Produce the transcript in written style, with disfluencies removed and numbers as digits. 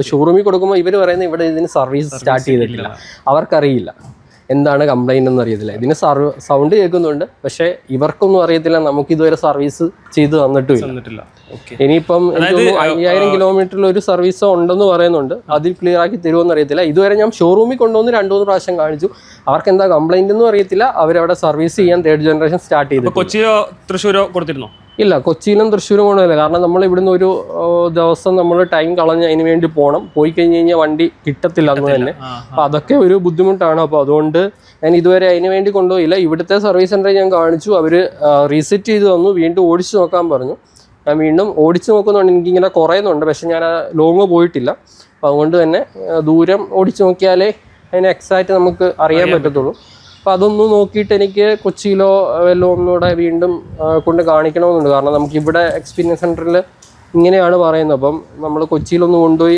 ഷോറൂമിൽ കൊടുക്കുമ്പോൾ ഇവർ പറയുന്നത് ഇവിടെ ഇതിന് സർവീസ് സ്റ്റാർട്ട് ചെയ്തിട്ടില്ല, അവർക്കറിയില്ല എന്താണ് കംപ്ലൈന്റ് എന്ന് അറിയത്തില്ല. ഇതിന് സൗണ്ട് കേൾക്കുന്നുണ്ട്, പക്ഷെ ഇവർക്കൊന്നും അറിയത്തില്ല, നമുക്ക് ഇതുവരെ സർവീസ് ചെയ്ത് തന്നിട്ടില്ല. ഇനിയിപ്പം 5000 കിലോമീറ്ററിൽ ഒരു സർവീസ് ഉണ്ടെന്ന് പറയുന്നുണ്ട്, അതിൽ ക്ലിയർ ആക്കി തരുമെന്ന് അറിയത്തില്ല. ഇതുവരെ ഞാൻ ഷോറൂമിൽ കൊണ്ടുവന്ന് 2-3 പ്രാവശ്യം കാണിച്ചു, അവർക്ക് എന്താ കംപ്ലൈന്റ് എന്നും അറിയത്തില്ല. അവരവിടെ സർവീസ് ചെയ്യാൻ 3rd ജനറേഷൻ സ്റ്റാർട്ട് ചെയ്തു. കൊച്ചിയോ തൃശ്ശൂരോ കൊടുത്തിരുന്നോ? ഇല്ല, കൊച്ചിയിലും തൃശ്ശൂരും കൊണ്ടുവരില്ല. കാരണം നമ്മൾ ഇവിടുന്ന് ഒരു ദിവസം നമ്മൾ ടൈം കളഞ്ഞ് അതിന് വേണ്ടി പോകണം. പോയി കഴിഞ്ഞ് കഴിഞ്ഞാൽ വണ്ടി കിട്ടത്തില്ല അന്ന് തന്നെ. അപ്പം അതൊക്കെ ഒരു ബുദ്ധിമുട്ടാണ്. അപ്പോൾ അതുകൊണ്ട് ഞാൻ ഇതുവരെ അതിന് വേണ്ടി കൊണ്ടുപോയില്ല. ഇവിടുത്തെ സർവീസ് സെൻ്ററിൽ ഞാൻ കാണിച്ചു, അവർ റീസെറ്റ് ചെയ്ത് തന്നു, വീണ്ടും ഓടിച്ചു നോക്കാൻ പറഞ്ഞു. ഞാൻ വീണ്ടും ഓടിച്ചു നോക്കുന്നുണ്ട്, എനിക്കിങ്ങനെ കുറയുന്നുണ്ട്, പക്ഷെ ഞാൻ ലോങ് പോയിട്ടില്ല. അപ്പോൾ അതുകൊണ്ട് തന്നെ ദൂരം ഓടിച്ചു നോക്കിയാലേ അതിന് എക്സാക്റ്റ് നമുക്ക് അറിയാൻ പറ്റത്തുള്ളൂ. അപ്പോൾ അതൊന്ന് നോക്കിയിട്ട് എനിക്ക് കൊച്ചിയിലോ വല്ലതും ഒന്നുകൂടെ വീണ്ടും കൊണ്ട് കാണിക്കണമെന്നുണ്ട്. കാരണം നമുക്കിവിടെ എക്സ്പീരിയൻസ് സെൻറ്ററിൽ ഇങ്ങനെയാണ് പറയുന്നത്. അപ്പം നമ്മൾ കൊച്ചിയിലൊന്ന് കൊണ്ടുപോയി